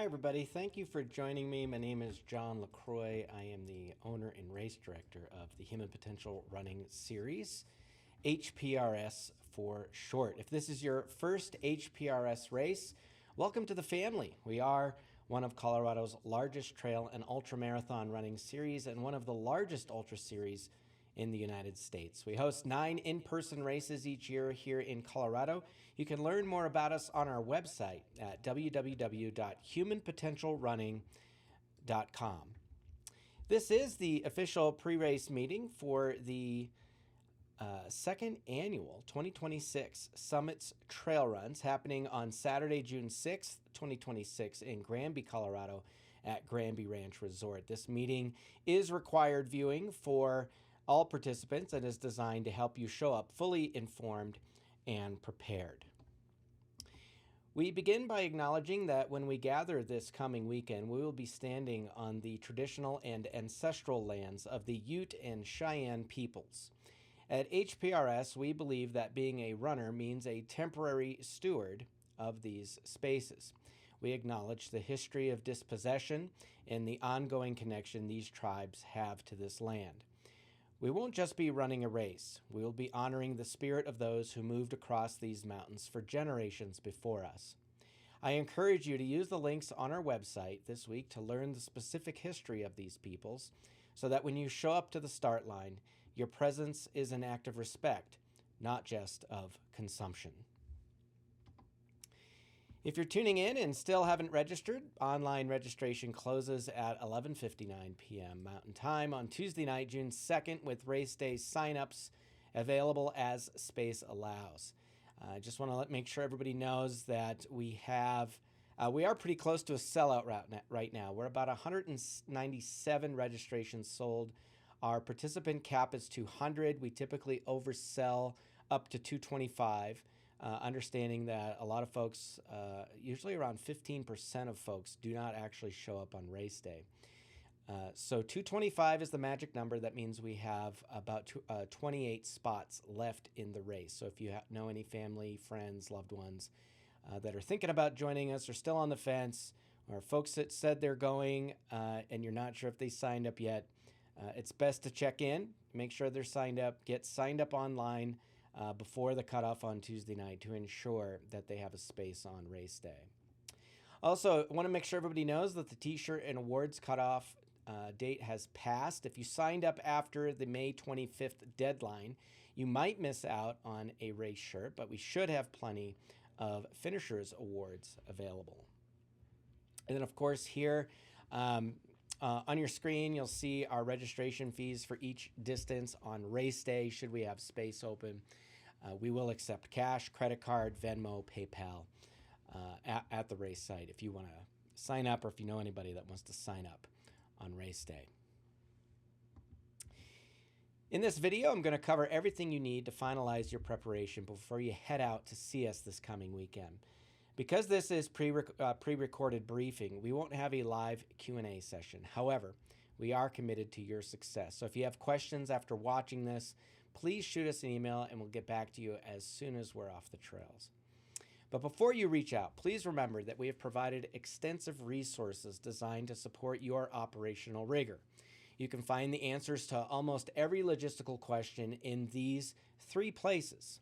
Hi, everybody. Thank you for joining me. My name is John LaCroix. I am the owner and race director of the Human Potential Running Series, HPRS for short. If this is your first HPRS race, welcome to the family. We are one of Colorado's largest trail and ultramarathon running series and one of the largest ultra series in the United States. We host 9 in-person races each year here in Colorado. You can learn more about us on our website at www.humanpotentialrunning.com. This is the official pre-race meeting for the second annual 2026 Summits Trail Runs happening on Saturday, June 6th, 2026 in Granby, Colorado at Granby Ranch Resort. This meeting is required viewing for all participants and is designed to help you show up fully informed and prepared. We begin by acknowledging that when we gather this coming weekend, we will be standing on the traditional and ancestral lands of the Ute and Cheyenne peoples. At HPRS, we believe that being a runner means a temporary steward of these spaces. We acknowledge the history of dispossession and the ongoing connection these tribes have to this land. We won't just be running a race. We will be honoring the spirit of those who moved across these mountains for generations before us. I encourage you to use the links on our website this week to learn the specific history of these peoples so that when you show up to the start line, your presence is an act of respect, not just of consumption. If you're tuning in and still haven't registered, online registration closes at 11:59 p.m. Mountain Time on Tuesday night, June 2nd, with race day signups available as space allows. I just want to make sure everybody knows that we are pretty close to a sellout right now. We're about 197 registrations sold. Our participant cap is 200. We typically oversell up to 225. Understanding that a lot of folks, usually around 15% of folks, do not actually show up on race day. So 225 is the magic number. That means we have about 28 spots left in the race. So if you know any family, friends, loved ones that are thinking about joining us or still on the fence, or folks that said they're going and you're not sure if they signed up yet, it's best to check in, make sure they're signed up, get signed up online before the cutoff on Tuesday night to ensure that they have a space on race day. Also, I want to make sure everybody knows that the t-shirt and awards cutoff date has passed. If you signed up after the May 25th deadline, you might miss out on a race shirt, but we should have plenty of finishers awards available. And then, of course, here on your screen, you'll see our registration fees for each distance on race day, should we have space open. We will accept cash, credit card, Venmo, PayPal at the race site if you want to sign up or if you know anybody that wants to sign up on race day. In this video, I'm going to cover everything you need to finalize your preparation before you head out to see us this coming weekend. Because this is pre-recorded briefing, we won't have a live Q&A session. However, we are committed to your success. So if you have questions after watching this, please shoot us an email and we'll get back to you as soon as we're off the trails. But before you reach out, please remember that we have provided extensive resources designed to support your operational rigor. You can find the answers to almost every logistical question in these 3 places.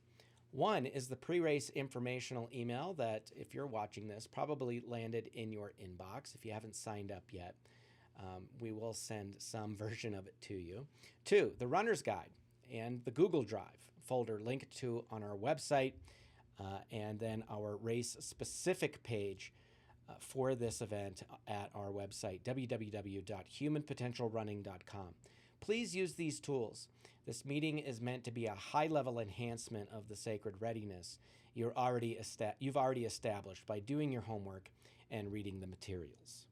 One is the pre-race informational email that, if you're watching this, probably landed in your inbox. If you haven't signed up yet, we will send some version of it to you. 2, the runner's guide and the Google Drive folder linked to on our website, and then our race-specific page for this event at our website, www.humanpotentialrunning.com. Please use these tools. This meeting is meant to be a high-level enhancement of the sacred readiness you've already established by doing your homework and reading the materials.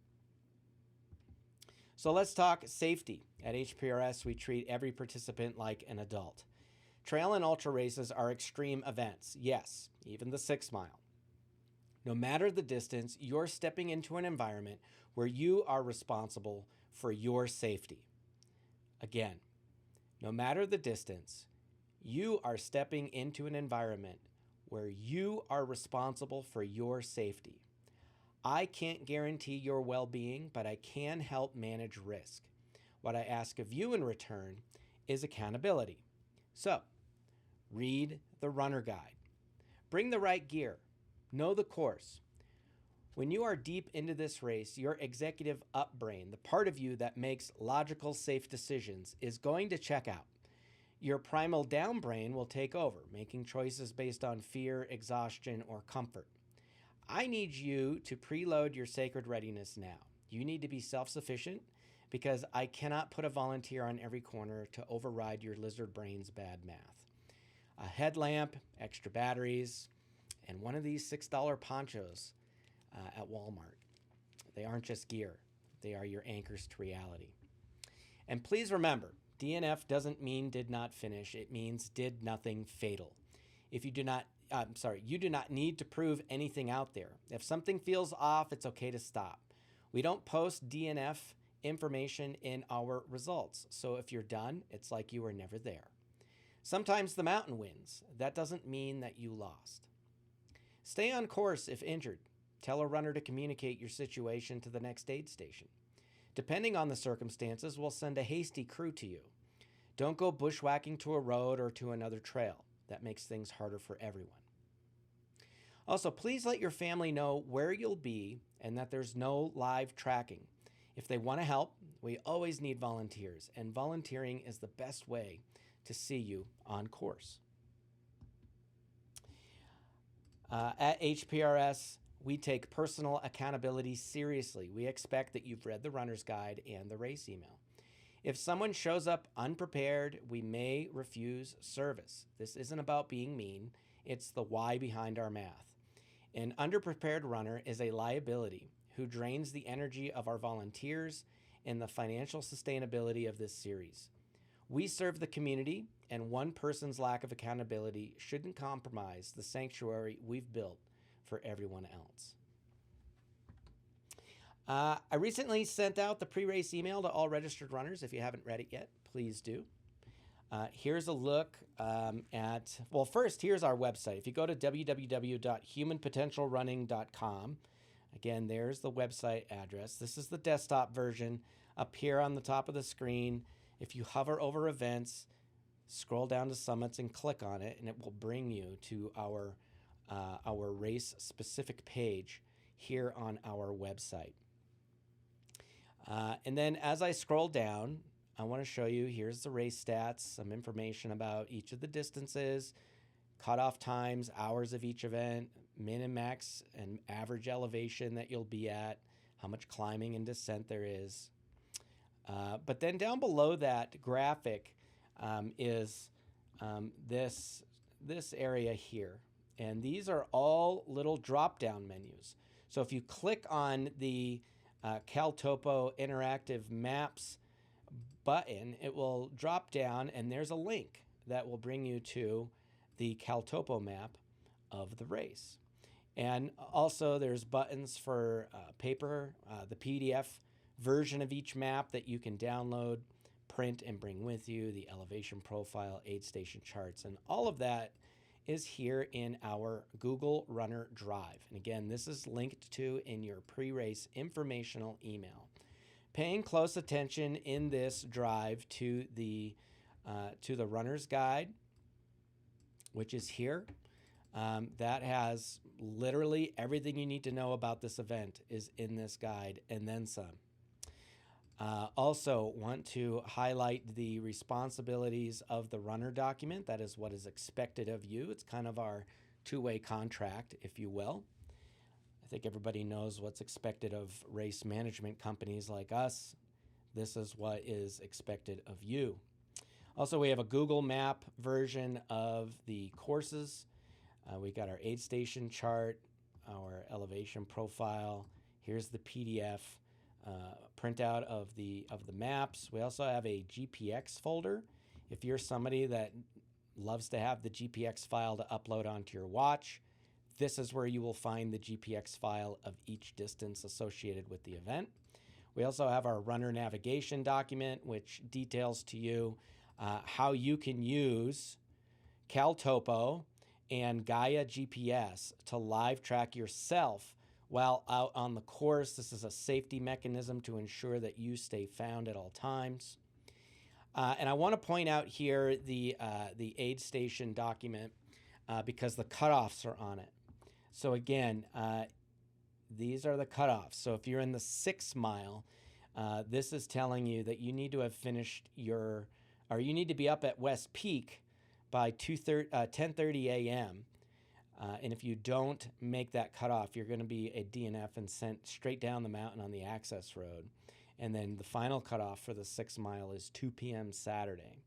So let's talk safety. At HPRS, we treat every participant like an adult. Trail and ultra races are extreme events. Yes, even the 6 mile. No matter the distance, you're stepping into an environment where you are responsible for your safety. Again, no matter the distance, you are stepping into an environment where you are responsible for your safety. I can't guarantee your well-being, but I can help manage risk. What I ask of you in return is accountability. So, read the runner guide. Bring the right gear. Know the course. When you are deep into this race, your executive upbrain, the part of you that makes logical, safe decisions, is going to check out. Your primal downbrain will take over, making choices based on fear, exhaustion, or comfort. I need you to preload your sacred readiness now. You need to be self-sufficient because I cannot put a volunteer on every corner to override your lizard brain's bad math. A headlamp, extra batteries, and one of these $6 ponchos at Walmart. They aren't just gear. They are your anchors to reality. And please remember, DNF doesn't mean did not finish. It means did nothing fatal. If you do not, you do not need to prove anything out there. If something feels off, it's okay to stop. We don't post DNF information in our results. So if you're done, it's like you were never there. Sometimes the mountain wins. That doesn't mean that you lost. Stay on course if injured. Tell a runner to communicate your situation to the next aid station. Depending on the circumstances, we'll send a hasty crew to you. Don't go bushwhacking to a road or to another trail. That makes things harder for everyone. Also, please let your family know where you'll be and that there's no live tracking. If they want to help, we always need volunteers, and volunteering is the best way to see you on course. At HPRS, we take personal accountability seriously. We expect that you've read the runner's guide and the race email. If someone shows up unprepared, we may refuse service. This isn't about being mean. It's the why behind our math. An underprepared runner is a liability who drains the energy of our volunteers and the financial sustainability of this series. We serve the community, and one person's lack of accountability shouldn't compromise the sanctuary we've built for everyone else. I recently sent out the pre-race email to all registered runners. If you haven't read it yet, please do. Here's a look first, here's our website. If you go to www.humanpotentialrunning.com, again, there's the website address. This is the desktop version up here on the top of the screen. If you hover over events, scroll down to summits and click on it, and it will bring you to our race-specific page here on our website. And then as I scroll down, I want to show you, here's the race stats, some information about each of the distances, cutoff times, hours of each event, min and max and average elevation that you'll be at, how much climbing and descent there is. But then down below that graphic is this area here. And these are all little drop-down menus. So if you click on the CalTopo Interactive Maps button, it will drop down, and there's a link that will bring you to the CalTopo map of the race. And also there's buttons for paper, the PDF version of each map that you can download, print, and bring with you, the elevation profile, aid station charts, and all of that is here in our Google Runner Drive. And again, this is linked to in your pre-race informational email. Paying close attention in this drive to the runner's guide, which is here. That has literally everything you need to know about this event is in this guide and then some. Also want to highlight the responsibilities of the runner document. That is what is expected of you. It's kind of our two-way contract, if you will. I think everybody knows what's expected of race management companies like us. This is what is expected of you. Also, we have a Google Map version of the courses. We got our aid station chart, our elevation profile. Here's the PDF. Printout of the maps. We also have a GPX folder. If you're somebody that loves to have the GPX file to upload onto your watch, this is where you will find the GPX file of each distance associated with the event. We also have our runner navigation document, which details to you how you can use CalTopo and Gaia GPS to live track yourself while out on the course. This is a safety mechanism to ensure that you stay found at all times. And I want to point out here the aid station document because the cutoffs are on it. So again, these are the cutoffs. So if you're in the 6 mile, this is telling you that you need to have finished you need to be up at West Peak by 10:30 a.m. And if you don't make that cutoff, you're going to be a DNF and sent straight down the mountain on the access road. And then the final cutoff for the 6 mile is 2 p.m. Saturday.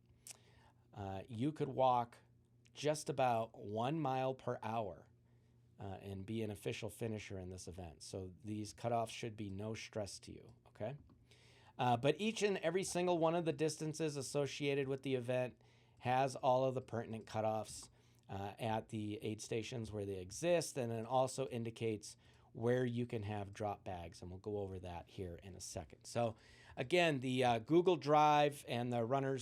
You could walk just about 1 mile per hour and be an official finisher in this event. So these cutoffs should be no stress to you, okay? But each and every single one of the distances associated with the event has all of the pertinent cutoffs at the aid stations where they exist, and it also indicates where you can have drop bags, and we'll go over that here in a second. So again, the Google Drive and the runner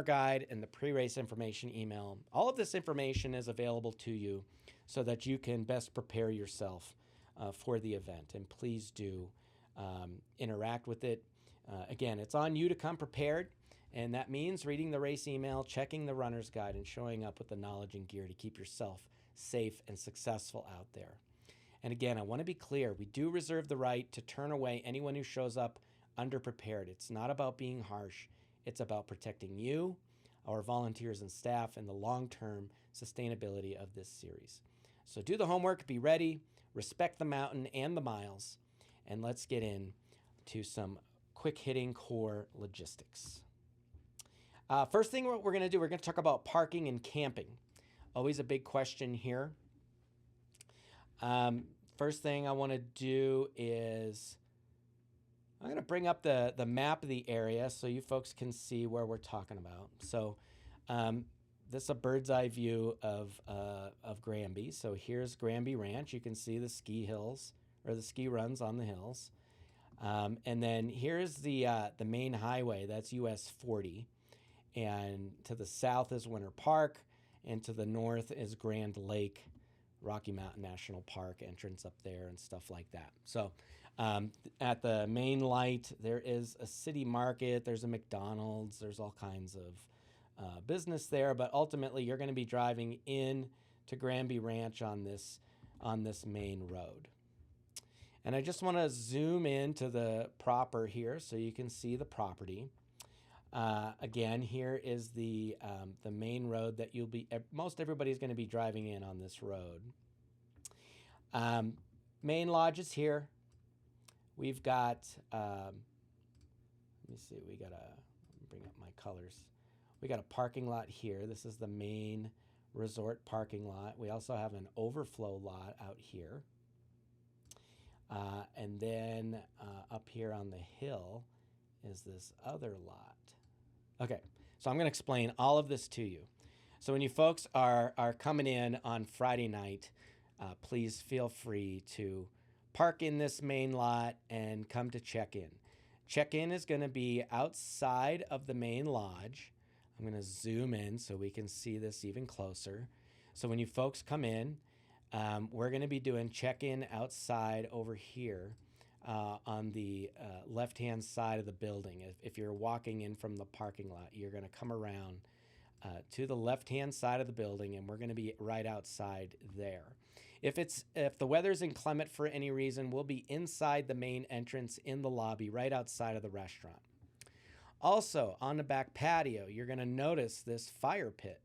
guide and the pre-race information email, all of this information is available to you so that you can best prepare yourself for the event. And please do interact with it. Again, it's on you to come prepared, and that means reading the race email, checking the runner's guide, and showing up with the knowledge and gear to keep yourself safe and successful out there. And again, I want to be clear, we do reserve the right to turn away anyone who shows up underprepared. It's not about being harsh. It's about protecting you, our volunteers and staff, and the long-term sustainability of this series. So do the homework, be ready, respect the mountain and the miles, and let's get into some quick-hitting core logistics. First thing what we're going to do, we're going to talk about parking and camping. Always a big question here. First thing I want to do is I'm going to bring up the map of the area so you folks can see where we're talking about. So this is a bird's eye view of Granby. So here's Granby Ranch. You can see the ski hills or the ski runs on the hills. And then here's the main highway. That's US 40. And to the south is Winter Park. And to the north is Grand Lake, Rocky Mountain National Park entrance up there and stuff like that. So at the main light, there is a city market. There's a McDonald's. There's all kinds of business there. But ultimately, you're going to be driving in to Granby Ranch on this main road. And I just want to zoom into the proper here so you can see the property. Again, here is the main road that most everybody's going to be driving in on this road. Main lodge is here. We've got, let me see, bring up my colors. We got a parking lot here. This is the main resort parking lot. We also have an overflow lot out here. And then up here on the hill is this other lot. Okay, so I'm going to explain all of this to you. So when you folks are coming in on Friday night, please feel free to park in this main lot and come to check-in. Check-in is going to be outside of the main lodge. I'm going to zoom in so we can see this even closer. So when you folks come in, we're going to be doing check-in outside over here on the left-hand side of the building. If you're walking in from the parking lot, you're going to come around to the left-hand side of the building, and we're going to be right outside there. If the weather's inclement for any reason, we'll be inside the main entrance in the lobby, right outside of the restaurant. Also, on the back patio, you're going to notice this fire pit.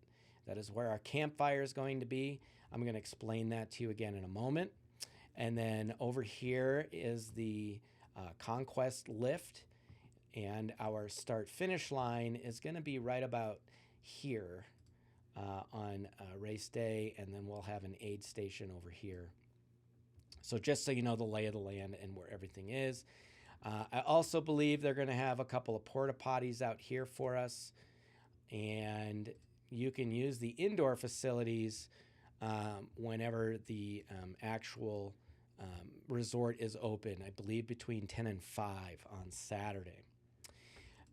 That is where our campfire is going to be. I'm going to explain that to you again in a moment. And then over here is the Conquest lift, and our start-finish line is going to be right about here on race day, and then we'll have an aid station over here. So just so you know the lay of the land and where everything is. I also believe they're going to have a couple of porta potties out here for us, and you can use the indoor facilities whenever the actual resort is open, I believe between 10 and 5 on Saturday.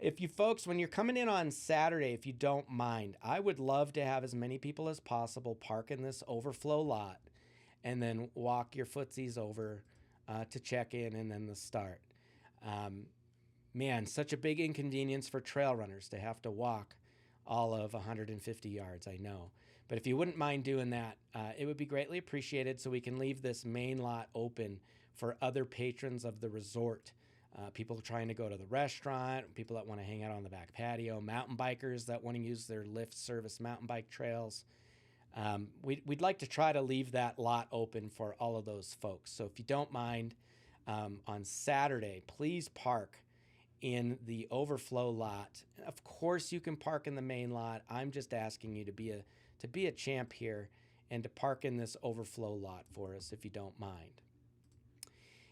If you folks, when you're coming in on Saturday, if you don't mind, I would love to have as many people as possible park in this overflow lot and then walk your footsies over to check in and then the start. Man, such a big inconvenience for trail runners to have to walk all of 150 yards, I know. But if you wouldn't mind doing that, it would be greatly appreciated so we can leave this main lot open for other patrons of the resort. People trying to go to the restaurant, people that want to hang out on the back patio, mountain bikers that want to use their Lyft service mountain bike trails. We'd like to try to leave that lot open for all of those folks. So if you don't mind, on Saturday, please park in the overflow lot. Of course, you can park in the main lot. I'm just asking you to be a champ here and to park in this overflow lot for us if you don't mind.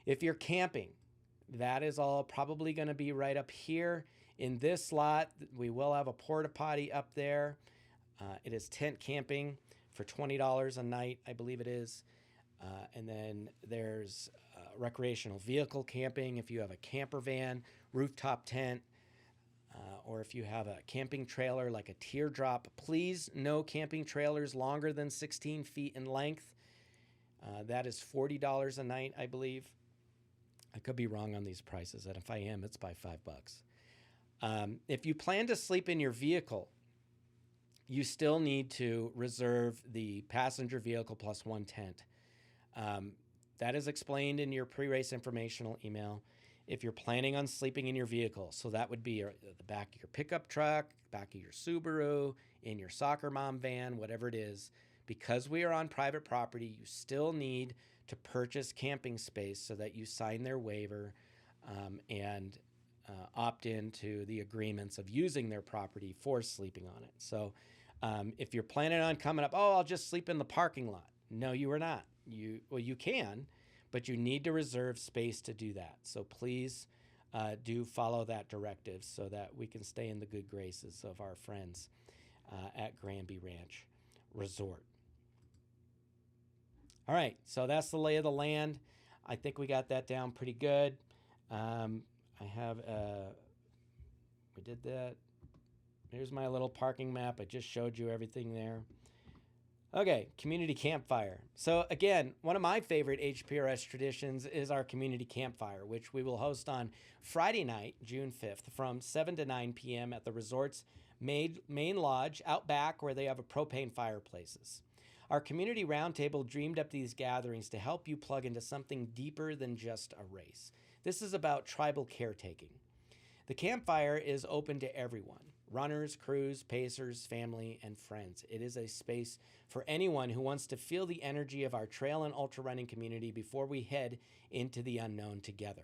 If you're camping, that is all probably going to be right up here in this lot. We will have a porta potty up there. It is tent camping for $20 a night, I believe it is. And then there's recreational vehicle camping if you have a camper van, rooftop tent, or if you have a camping trailer like a teardrop. Please, no camping trailers longer than 16 feet in length. That is $40 a night, I believe. I could be wrong on these prices, and if I am, it's by $5. If you plan to sleep in your vehicle, you still need to reserve the passenger vehicle plus one tent. That is explained in your pre-race informational email. If you're planning on sleeping in your vehicle, so that would be the back of your pickup truck, back of your Subaru, in your soccer mom van, whatever it is, because we are on private property, you still need to purchase camping space so that you sign their waiver and opt into the agreements of using their property for sleeping on it. So if you're planning on coming up, I'll just sleep in the parking lot. No, you are not. You can, but you need to reserve space to do that. So please do follow that directive so that we can stay in the good graces of our friends at Granby Ranch Resort. All right, so that's the lay of the land. I think we got that down pretty good. We did that. Here's my little parking map. I just showed you everything there. Okay, community campfire. So again, one of my favorite HPRS traditions is our community campfire, which we will host on Friday night, June 5th, from 7 to 9 p.m. at the resort's main lodge out back where they have a propane fireplaces. Our community roundtable dreamed up these gatherings to help you plug into something deeper than just a race. This is about tribal caretaking. The campfire is open to everyone. Runners, crews, pacers, family, and friends. It is a space for anyone who wants to feel the energy of our trail and ultra running community before we head into the unknown together.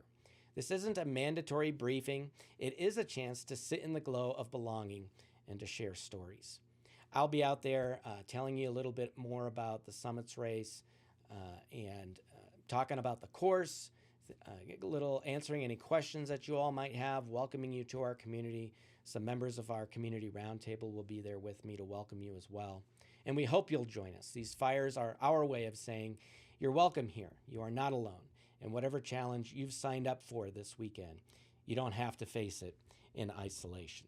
This isn't a mandatory briefing. It is a chance to sit in the glow of belonging and to share stories. I'll be out there telling you a little bit more about the Summits race and talking about the course, answering any questions that you all might have, welcoming you to our community. Some members of our community roundtable will be there with me to welcome you as well. And we hope you'll join us. These fires are our way of saying you're welcome here. You are not alone. And whatever challenge you've signed up for this weekend, you don't have to face it in isolation.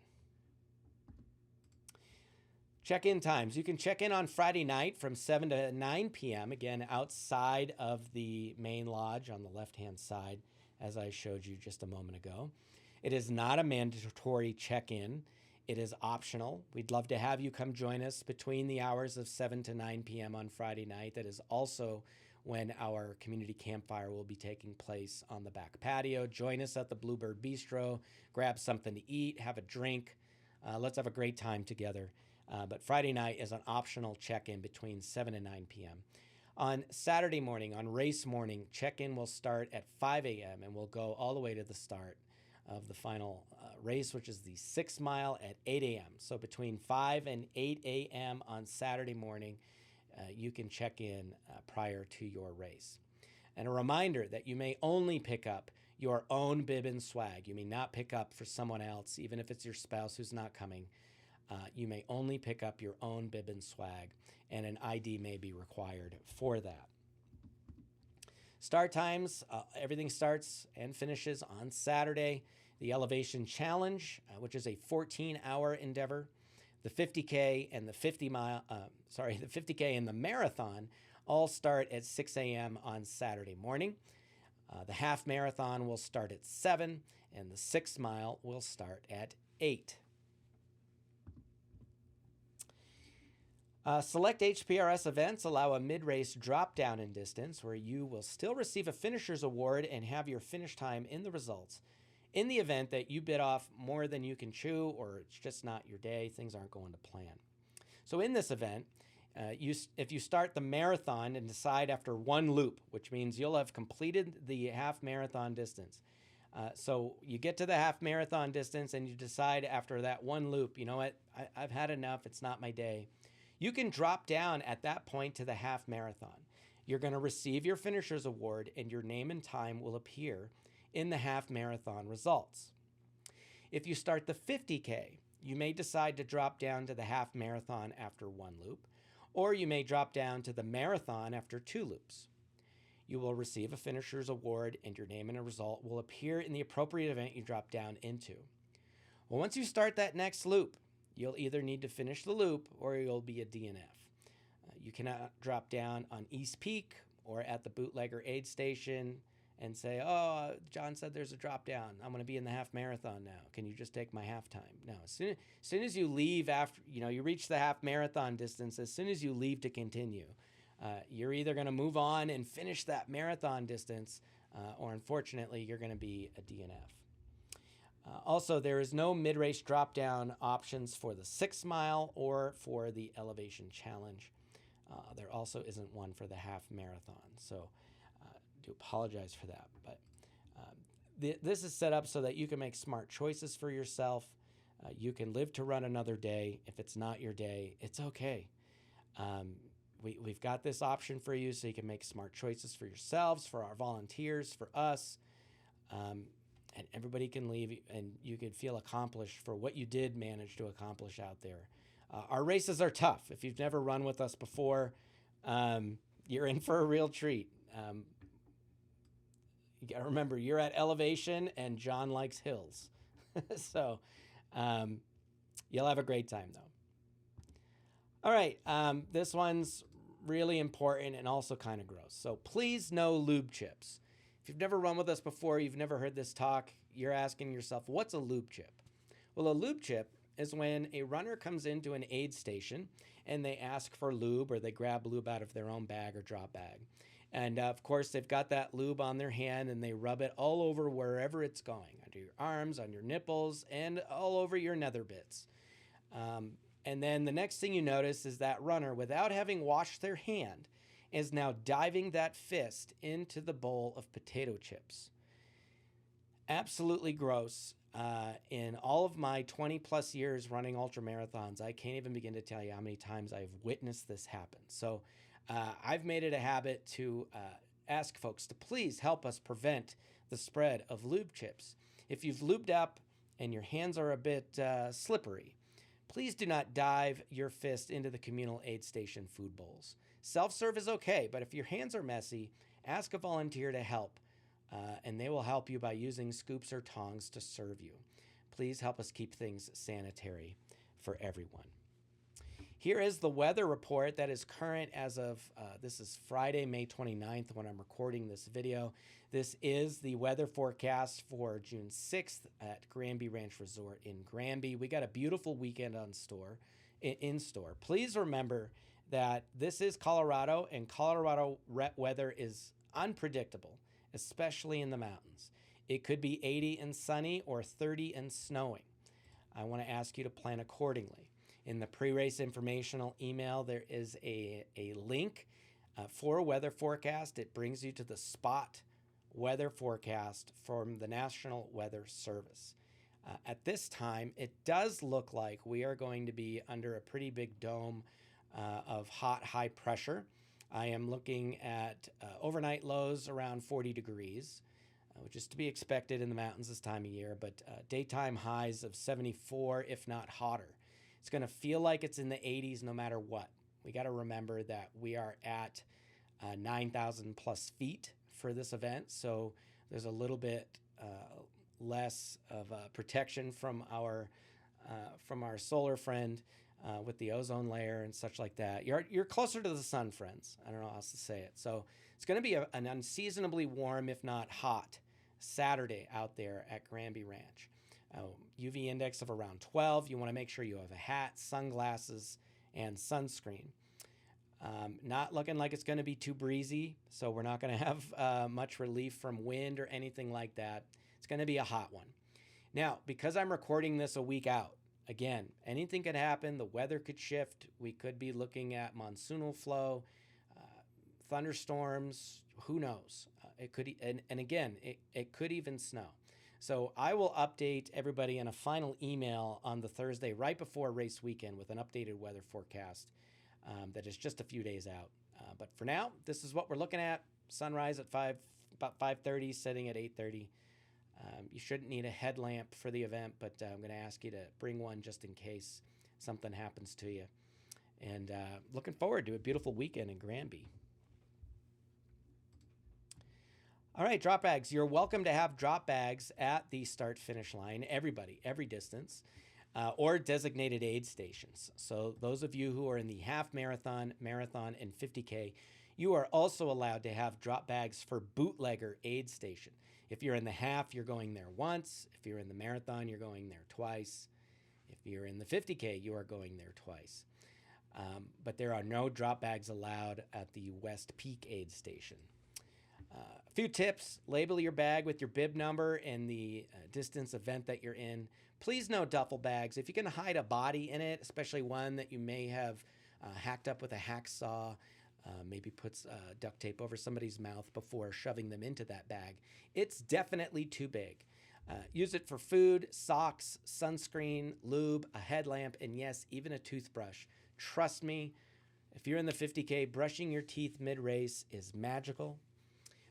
Check-in times. You can check in on Friday night from 7 to 9 p.m., again, outside of the main lodge on the left-hand side, as I showed you just a moment ago. It is not a mandatory check-in. It is optional. We'd love to have you come join us between the hours of 7 to 9 p.m. on Friday night. That is also when our community campfire will be taking place on the back patio. Join us at the Bluebird Bistro. Grab something to eat, have a drink. Let's have a great time together. But Friday night is an optional check-in between 7 and 9 p.m. On Saturday morning, on race morning, check-in will start at 5 a.m. and will go all the way to the start of the final race, which is the 6 mile at 8 a.m. So between 5 and 8 a.m. on Saturday morning, you can check in prior to your race. And a reminder that you may only pick up your own bib and swag. You may not pick up for someone else, even if it's your spouse who's not coming. You may only pick up your own bib and swag, and an ID may be required for that. Start times, everything starts and finishes on Saturday. The Elevation Challenge, which is a 14-hour endeavor. The 50K and the 50K and the marathon all start at 6 a.m. on Saturday morning. The half marathon will start at 7, and the 6 mile will start at 8. Select HPRS events allow a mid-race drop-down in distance where you will still receive a finisher's award and have your finish time in the results. In the event that you bit off more than you can chew or it's just not your day, things aren't going to plan. So in this event, if you start the marathon and decide after one loop, which means you'll have completed the half marathon distance. So you get to the half marathon distance and you decide after that one loop, you know what, I've had enough, it's not my day. You can drop down at that point to the half marathon. You're going to receive your finisher's award and your name and time will appear in the half marathon results. If you start the 50K, you may decide to drop down to the half marathon after one loop, or you may drop down to the marathon after 2 loops. You will receive a finisher's award and your name and a result will appear in the appropriate event you drop down into. Well, once you start that next loop, you'll either need to finish the loop or you'll be a DNF. You cannot drop down on East Peak or at the bootlegger aid station and say, oh, John said there's a drop down. I'm going to be in the half marathon now. Can you just take my halftime? No, as soon as you leave after, you reach the half marathon distance, as soon as you leave to continue, you're either going to move on and finish that marathon distance or unfortunately, you're going to be a DNF. Also, there is no mid-race drop-down options for the 6 mile or for the elevation challenge. There also isn't one for the half marathon, so do apologize for that. But this is set up so that you can make smart choices for yourself. You can live to run another day. If it's not your day, it's okay. We've got this option for you so you can make smart choices for yourselves, for our volunteers, for us. And everybody can leave and you can feel accomplished for what you did manage to accomplish out there. Our races are tough. If you've never run with us before, you're in for a real treat. You got to remember, you're at elevation and John likes hills. So you'll have a great time, though. All right, this one's really important and also kind of gross. So please no lube chips. If you've never run with us before, you've never heard this talk, you're asking yourself, what's a lube chip? Well, a lube chip is when a runner comes into an aid station and they ask for lube or they grab lube out of their own bag or drop bag. And of course, they've got that lube on their hand and they rub it all over wherever it's going, under your arms, on your nipples, and all over your nether bits. And then the next thing you notice is that runner, without having washed their hand, is now diving that fist into the bowl of potato chips. Absolutely gross. In all of my 20 plus years running ultramarathons, I can't even begin to tell you how many times I've witnessed this happen. So I've made it a habit to ask folks to please help us prevent the spread of lube chips. If you've lubed up and your hands are a bit slippery, please do not dive your fist into the communal aid station food bowls. Self-serve is okay, but if your hands are messy, ask a volunteer to help, and they will help you by using scoops or tongs to serve you. Please help us keep things sanitary for everyone. Here is the weather report that is current as of, this is Friday, May 29th when I'm recording this video. This is the weather forecast for June 6th at Granby Ranch Resort in Granby. We got a beautiful weekend in store. Please remember that this is Colorado, and Colorado weather is unpredictable, especially in the mountains. It could be 80 and sunny or 30 and snowing. I want to ask you to plan accordingly. In the pre-race informational email, there is a link for a weather forecast. It brings you to the spot weather forecast from the National Weather Service. At this time, it does look like we are going to be under a pretty big dome of hot, high pressure. I am looking at overnight lows around 40 degrees, which is to be expected in the mountains this time of year, but daytime highs of 74, if not hotter. It's going to feel like it's in the 80s no matter what. We got to remember that we are at 9,000 plus feet for this event, so there's a little bit less of protection from our solar friend. with the ozone layer and such like that. You're closer to the sun, friends. I don't know how else to say it. So it's going to be an unseasonably warm, if not hot, Saturday out there at Granby Ranch. UV index of around 12. You want to make sure you have a hat, sunglasses, and sunscreen. Not looking like it's going to be too breezy, so we're not going to have much relief from wind or anything like that. It's going to be a hot one. Now, because I'm recording this a week out, again, anything could happen. The weather could shift. We could be looking at monsoonal flow, thunderstorms. Who knows? It could, and again, it could even snow. So I will update everybody in a final email on the Thursday right before race weekend with an updated weather forecast that is just a few days out. But for now, this is what we're looking at. Sunrise at about 5:30, setting at 8:30. You shouldn't need a headlamp for the event, but I'm going to ask you to bring one just in case something happens to you. And looking forward to a beautiful weekend in Granby. All right, drop bags. You're welcome to have drop bags at the start-finish line, everybody, every distance, or designated aid stations. So those of you who are in the half marathon, marathon, and 50K, you are also allowed to have drop bags for bootlegger aid station. If you're in the half, you're going there once. If you're in the marathon, you're going there twice. If you're in the 50K, you are going there twice. But there are no drop bags allowed at the West Peak aid station. A few tips: label your bag with your bib number and the distance event that you're in. Please no duffel bags. If you can hide a body in it, especially one that you may have hacked up with a hacksaw, maybe puts duct tape over somebody's mouth before shoving them into that bag, it's definitely too big. Use it for food, socks, sunscreen, lube, a headlamp, and yes, even a toothbrush. Trust me, if you're in the 50K, brushing your teeth mid-race is magical.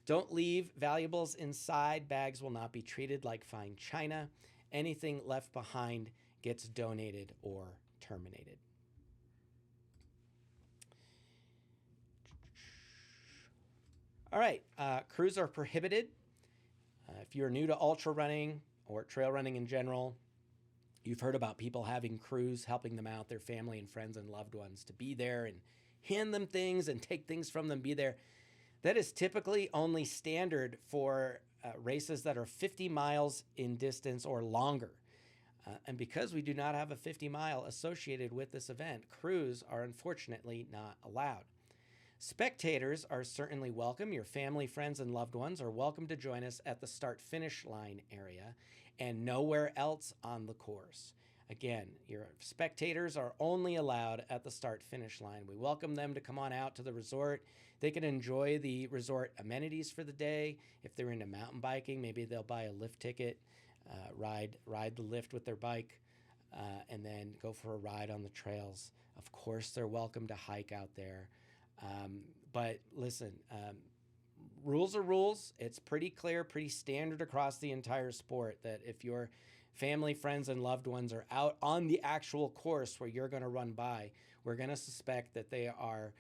Don't leave valuables inside. Bags will not be treated like fine china. Anything left behind gets donated or terminated. All right, crews are prohibited. If you're new to ultra running or trail running in general, you've heard about people having crews helping them out, their family and friends and loved ones, to be there and hand them things and take things from them, be there. That is typically only standard for races that are 50 miles in distance or longer. And because we do not have a 50 mile associated with this event, crews are unfortunately not allowed. Spectators are certainly welcome. Your family, friends, and loved ones are welcome to join us at the start-finish line area and nowhere else on the course. Again, your spectators are only allowed at the start-finish line. We welcome them to come on out to the resort. They can enjoy the resort amenities for the day. If they're into mountain biking, maybe they'll buy a lift ticket, ride the lift with their bike, and then go for a ride on the trails. Of course, they're welcome to hike out there. But listen, rules are rules. It's pretty clear, pretty standard across the entire sport that if your family, friends, and loved ones are out on the actual course where you're going to run by, we're going to suspect that they are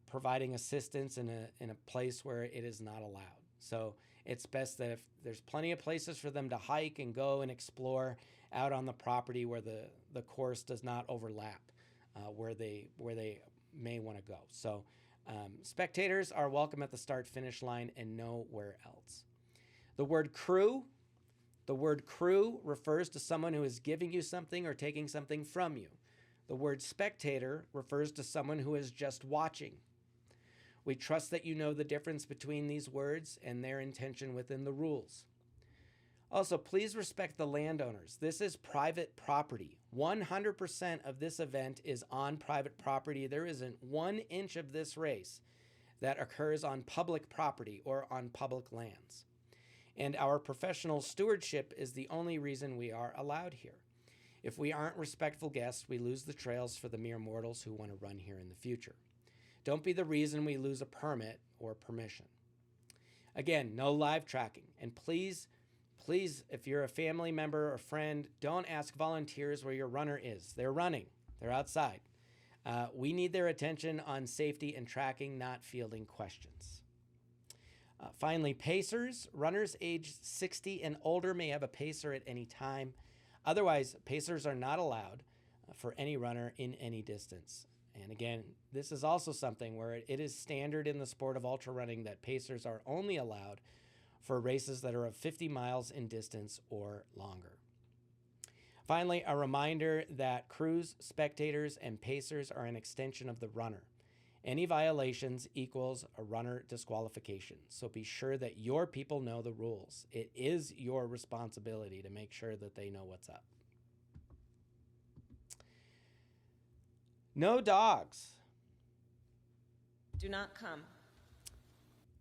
providing assistance in a place where it is not allowed. So it's best that if there's plenty of places for them to hike and go and explore out on the property where the course does not overlap where they may want to go. So spectators are welcome at the start-finish line and nowhere else. The word crew refers to someone who is giving you something or taking something from you. The word spectator refers to someone who is just watching. We trust that you know the difference between these words and their intention within the rules. Also, please respect the landowners. This is private property. 100% of this event is on private property. There isn't 1 inch of this race that occurs on public property or on public lands. And our professional stewardship is the only reason we are allowed here. If we aren't respectful guests, we lose the trails for the mere mortals who want to run here in the future. Don't be the reason we lose a permit or permission. Again, no live tracking. And please, if you're a family member or friend, don't ask volunteers where your runner is. They're running. They're outside. We need their attention on safety and tracking, not fielding questions. Finally, pacers. Runners aged 60 and older may have a pacer at any time. Otherwise, pacers are not allowed. for any runner in any distance. And again, this is also something where it is standard in the sport of ultra running that pacers are only allowed for races that are of 50 miles in distance or longer. Finally, a reminder that crews, spectators, and pacers are an extension of the runner. Any violations equals a runner disqualification, so be sure that your people know the rules. It is your responsibility to make sure that they know what's up. No dogs. Do not come.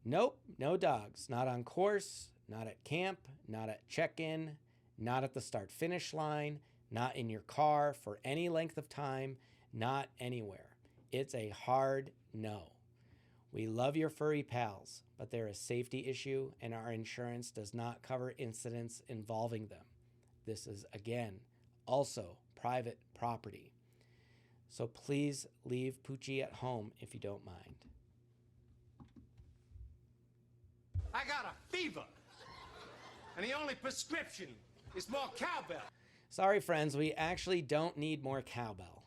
Nope, no dogs. Not on course, not at camp, not at check-in, not at the start-finish line, not in your car for any length of time, not anywhere. It's a hard no. We love your furry pals, but they're a safety issue and our insurance does not cover incidents involving them. This is, again, also private property. So please leave Poochie at home if you don't mind. I got a fever, and the only prescription is more cowbell. Sorry, friends, we actually don't need more cowbell.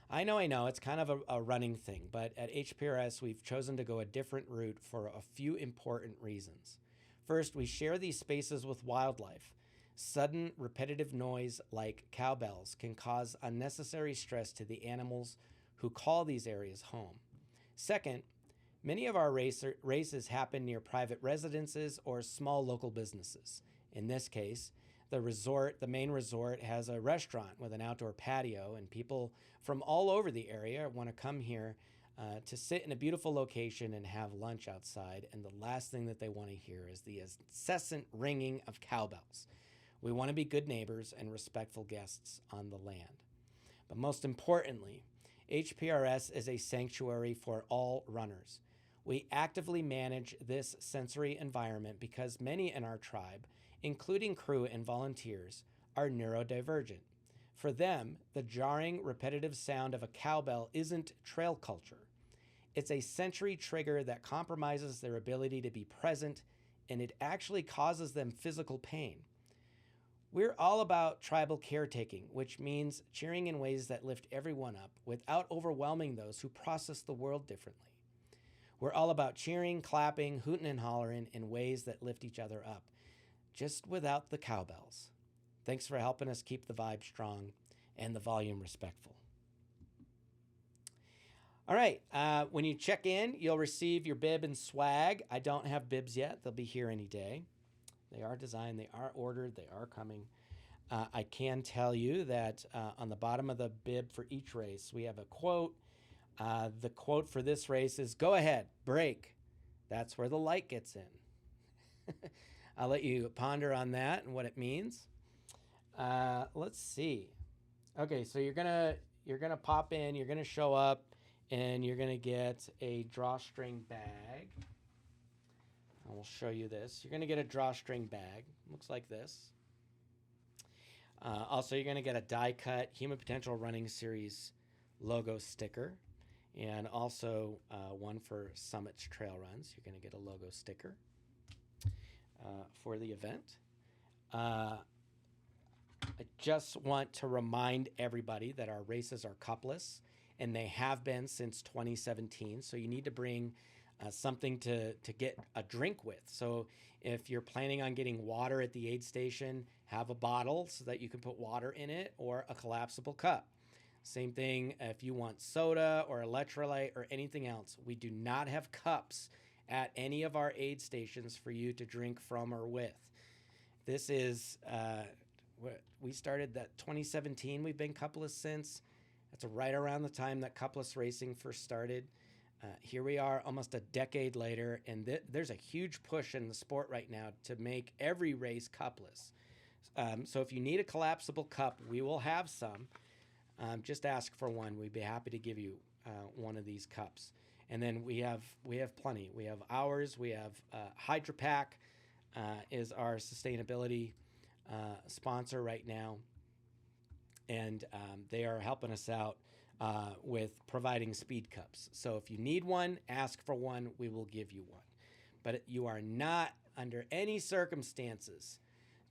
I know, it's kind of a running thing, but at HPRS, we've chosen to go a different route for a few important reasons. First, we share these spaces with wildlife. Sudden, repetitive noise like cowbells can cause unnecessary stress to the animals who call these areas home. Second, many of our races happen near private residences or small local businesses. In this case, the main resort, has a restaurant with an outdoor patio, and people from all over the area want to come here to sit in a beautiful location and have lunch outside, and the last thing that they want to hear is the incessant ringing of cowbells. We want to be good neighbors and respectful guests on the land. But most importantly, HPRS is a sanctuary for all runners. We actively manage this sensory environment because many in our tribe, including crew and volunteers, are neurodivergent. For them, the jarring, repetitive sound of a cowbell isn't trail culture. It's a sensory trigger that compromises their ability to be present, and it actually causes them physical pain. We're all about tribal caretaking, which means cheering in ways that lift everyone up without overwhelming those who process the world differently. We're all about cheering, clapping, hooting, and hollering in ways that lift each other up, just without the cowbells. Thanks for helping us keep the vibe strong and the volume respectful. All right, when you check in, you'll receive your bib and swag. I don't have bibs yet. They'll be here any day. They are designed, they are ordered, they are coming. I can tell you that on the bottom of the bib for each race, we have a quote. The quote for this race is, "Go ahead, break. That's where the light gets in." I'll let you ponder on that and what it means. Let's see. Okay, so you're gonna pop in, you're gonna show up, and you're gonna get a drawstring bag. And we'll show you this. You're gonna get a drawstring bag. Looks like this. Also, you're gonna get a die-cut Human Potential Running Series logo sticker, and also one for Summit's Trail Runs. You're gonna get a logo sticker for the event. I just want to remind everybody that our races are cupless, and they have been since 2017. So you need to bring something to get a drink with. So if you're planning on getting water at the aid station, have a bottle so that you can put water in it, or a collapsible cup. Same thing if you want soda or electrolyte or anything else. We do not have cups at any of our aid stations for you to drink from or with. This is, we started that 2017. We've been cupless since. That's right around the time that cupless racing first started. Here we are almost a decade later, and there's a huge push in the sport right now to make every race cupless. So if you need a collapsible cup, we will have some. Just ask for one. We'd be happy to give you one of these cups. And then we have plenty. We have ours. We have Hydra Pack is our sustainability sponsor right now, and they are helping us out with providing speed cups. So if you need one, ask for one. We will give you one. But you are not under any circumstances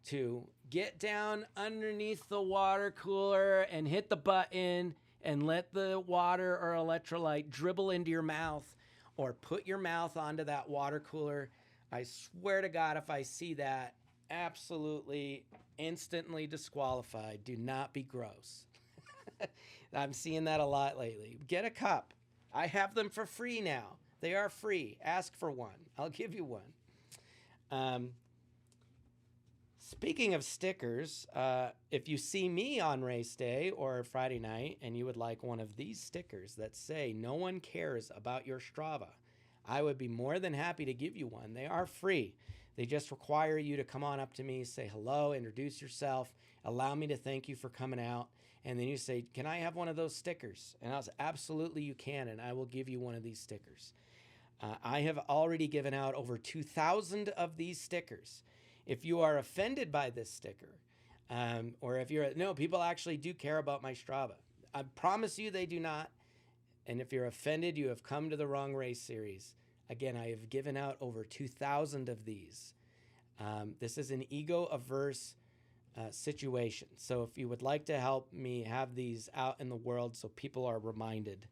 to get down underneath the water cooler and hit the button and let the water or electrolyte dribble into your mouth, or put your mouth onto that water cooler. I swear to God, if I see that, absolutely instantly disqualified. Do not be gross. I'm seeing that a lot lately. Get a cup. I have them for free now. They are free. Ask for one. I'll give you one. Speaking of stickers, if you see me on race day or Friday night and you would like one of these stickers that say "No one cares about your Strava," I would be more than happy to give you one. They are free. They just require you to come on up to me, say hello, introduce yourself, allow me to thank you for coming out, and then you say, "Can I have one of those stickers?" And I'll say, "Absolutely you can, and I will give you one of these stickers." I have already given out over 2,000 of these stickers. If you are offended by this sticker, or if you're, no, people actually do care about my Strava. I promise you they do not. And if you're offended, you have come to the wrong race series. Again, I have given out over 2,000 of these. This is an ego-averse situation. So if you would like to help me have these out in the world so people are reminded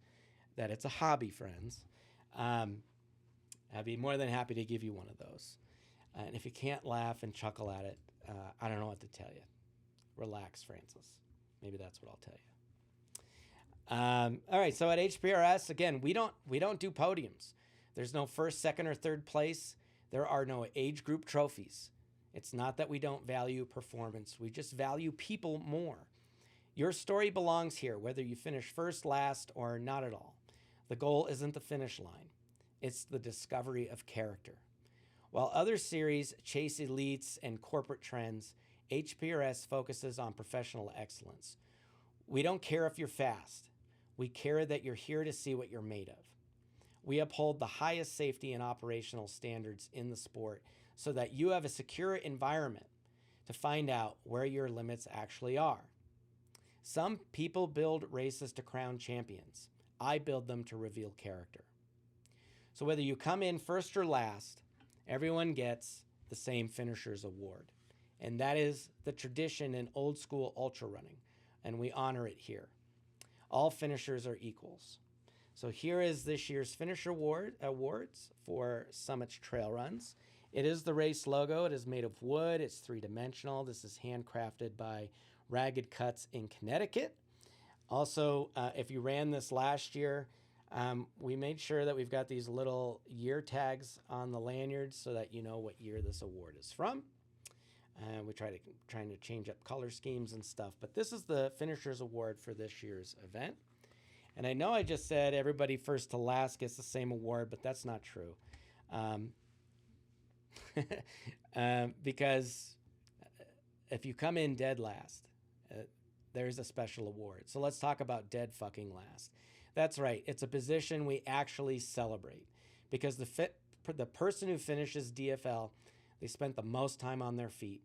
that it's a hobby, friends, I'd be more than happy to give you one of those. And if you can't laugh and chuckle at it, I don't know what to tell you. Relax, Francis. Maybe that's what I'll tell you. All right, so at HPRS, again, we don't do podiums. There's no first, second, or third place. There are no age group trophies. It's not that we don't value performance. We just value people more. Your story belongs here, whether you finish first, last, or not at all. The goal isn't the finish line. It's the discovery of character. While other series chase elites and corporate trends, HPRS focuses on professional excellence. We don't care if you're fast. We care that you're here to see what you're made of. We uphold the highest safety and operational standards in the sport so that you have a secure environment to find out where your limits actually are. Some people build races to crown champions. I build them to reveal character. So whether you come in first or last, everyone gets the same finisher's award. And that is the tradition in old school ultra running, and we honor it here. All finishers are equals. So here is this year's finisher awards for Summit's trail runs. It is the race logo. It is made of wood. It's three-dimensional. This is handcrafted by Ragged Cuts in Connecticut. Also, if you ran this last year, we made sure that we've got these little year tags on the lanyards so that you know what year this award is from. We trying to change up color schemes and stuff, but this is the Finishers Award for this year's event. And I know I just said everybody first to last gets the same award, but that's not true. Because if you come in dead last, there's a special award. So let's talk about dead fucking last. That's right. It's a position we actually celebrate because the person who finishes DFL, they spent the most time on their feet,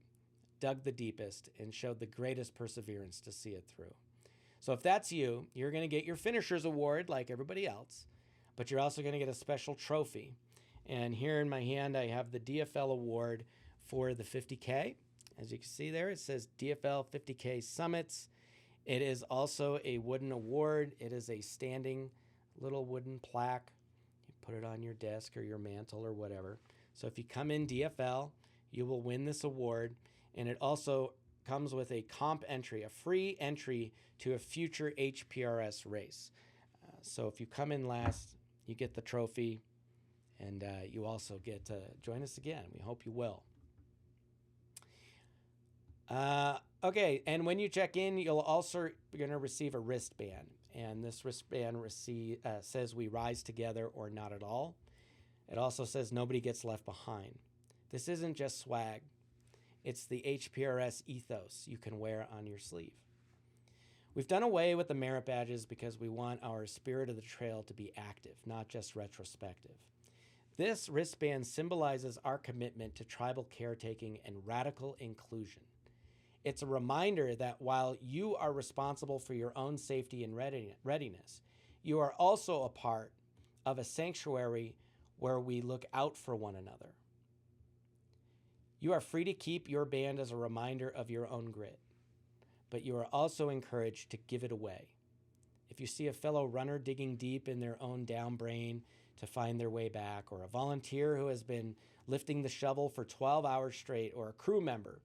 dug the deepest, and showed the greatest perseverance to see it through. So if that's you, you're going to get your Finisher's Award like everybody else, but you're also going to get a special trophy. And here in my hand, I have the DFL Award for the 50K. As you can see there, it says DFL 50K Summits. It is also a wooden award. It is a standing little wooden plaque. You put it on your desk or your mantle or whatever. So if you come in DFL, you will win this award. And it also comes with a comp entry, a free entry to a future HPRS race. So if you come in last, you get the trophy, and you also get to join us again. We hope you will. Okay, and when you check in, you're going to receive a wristband. And this wristband says we rise together or not at all. It also says nobody gets left behind. This isn't just swag. It's the HPRS ethos you can wear on your sleeve. We've done away with the merit badges because we want our spirit of the trail to be active, not just retrospective. This wristband symbolizes our commitment to tribal caretaking and radical inclusion. It's a reminder that while you are responsible for your own safety and readiness, you are also a part of a sanctuary where we look out for one another. You are free to keep your band as a reminder of your own grit, but you are also encouraged to give it away. If you see a fellow runner digging deep in their own down brain to find their way back, or a volunteer who has been lifting the shovel for 12 hours straight, or a crew member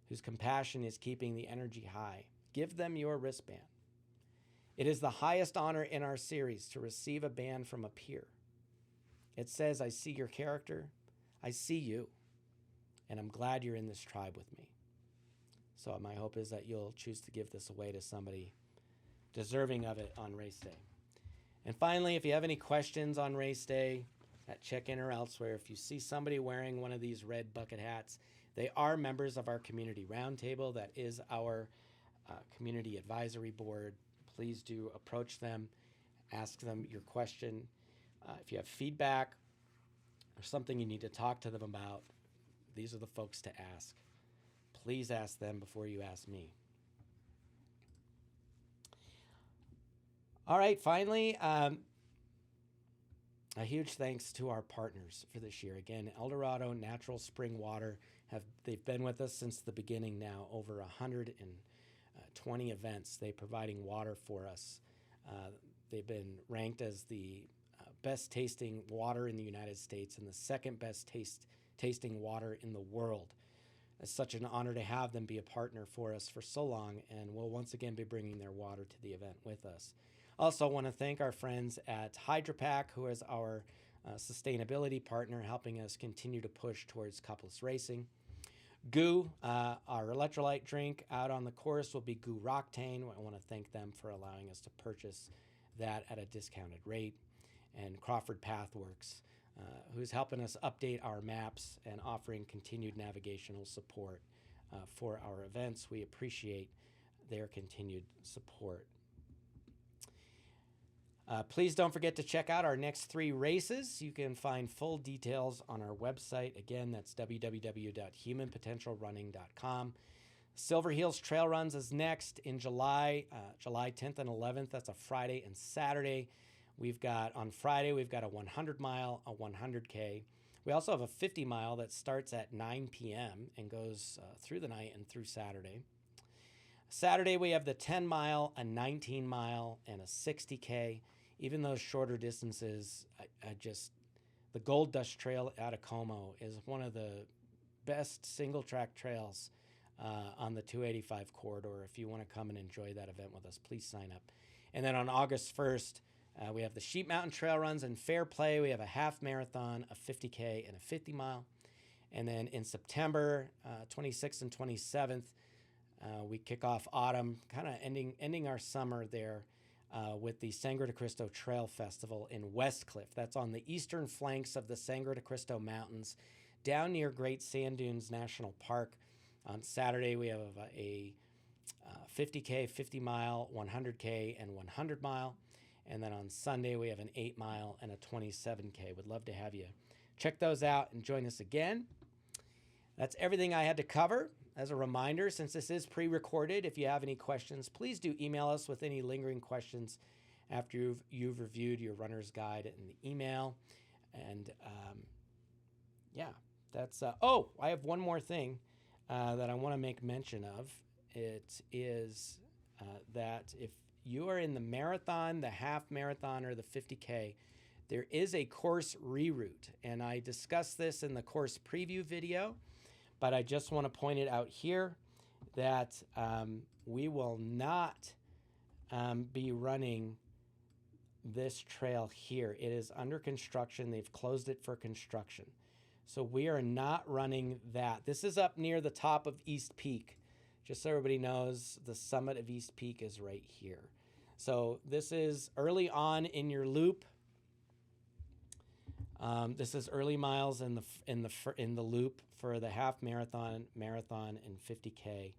whose compassion is keeping the energy high, give them your wristband. It is the highest honor in our series to receive a band from a peer. It says, I see your character, I see you, and I'm glad you're in this tribe with me. So my hope is that you'll choose to give this away to somebody deserving of it on race day. And finally, if you have any questions on race day at check-in or elsewhere, if you see somebody wearing one of these red bucket hats, they are members of our community roundtable. That is our community advisory board. Please do approach them, ask them your question. If you have feedback or something you need to talk to them about, these are the folks to ask. Please ask them before you ask me. All right, finally, a huge thanks to our partners for this year. Again, Eldorado Natural Spring Water, they've been with us since the beginning now, over 120 events. They're providing water for us. They've been ranked as the best tasting water in the United States and the second best tasting water in the world. It's such an honor to have them be a partner for us for so long, and we'll once again be bringing their water to the event with us. Also want to thank our friends at HydroPack, who is our sustainability partner, helping us continue to push towards cupless racing. Goo, our electrolyte drink out on the course will be Goo Roctane. I want to thank them for allowing us to purchase that at a discounted rate. And Crawford Pathworks, who's helping us update our maps and offering continued navigational support for our events. We appreciate their continued support. Please don't forget to check out our next 3 races. You can find full details on our website. Again, that's www.humanpotentialrunning.com. Silver Hills Trail Runs is next in July, July 10th and 11th. That's a Friday and Saturday. On Friday, we've got a 100-mile, a 100K. We also have a 50-mile that starts at 9 p.m. and goes through the night and through Saturday. Saturday, we have the 10-mile, a 19-mile, and a 60K. Even those shorter distances, the Gold Dust Trail out of Como is one of the best single-track trails on the 285 corridor. If you want to come and enjoy that event with us, please sign up. And then on August 1st, we have the Sheep Mountain Trail Runs in Fair Play. We have a half marathon, a 50K, and a 50-mile. And then in September 26th and 27th, we kick off autumn, kind of ending our summer there with the Sangre de Cristo Trail Festival in Westcliff. That's on the eastern flanks of the Sangre de Cristo Mountains, down near Great Sand Dunes National Park. On Saturday, we have a 50K, 50-mile, 100K, and 100-mile. And then on Sunday, we have an 8-mile and a 27K. Would love to have you check those out and join us again. That's everything I had to cover. As a reminder, since this is pre-recorded, if you have any questions, please do email us with any lingering questions after you've reviewed your runner's guide in the email. And that's... I have one more thing that I want to make mention of. It is that if you are in the marathon, the half marathon, or the 50K, there is a course reroute. And I discussed this in the course preview video, but I just want to point it out here that we will not be running this trail here. It is under construction. They've closed it for construction. So we are not running that. This is up near the top of East Peak. Just so everybody knows, the summit of East Peak is right here. So this is early on in your loop. This is early miles in the loop for the half marathon, marathon, and 50K.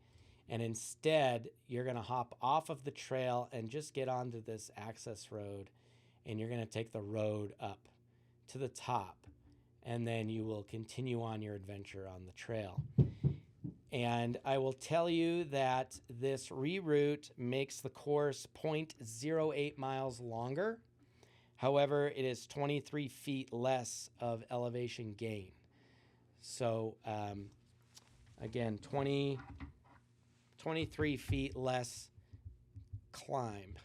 And instead, you're going to hop off of the trail and just get onto this access road, and you're going to take the road up to the top, and then you will continue on your adventure on the trail. And I will tell you that this reroute makes the course 0.08 miles longer. However, it is 23 feet less of elevation gain. So Again, 23 feet less climb.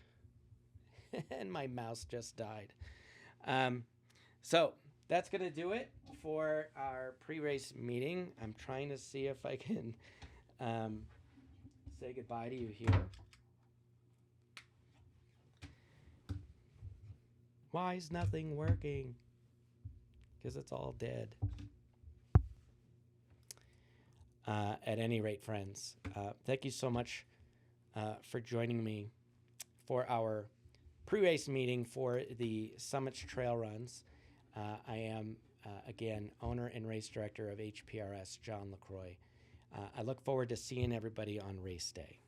And my mouse just died. So that's going to do it for our pre-race meeting. I'm trying to see if I can say goodbye to you here. Why is nothing working? Because it's all dead. At any rate, friends, thank you so much for joining me for our pre-race meeting for the Summits Trail Runs. I am, again, owner and race director of HPRS, John LaCroix. I look forward to seeing everybody on race day.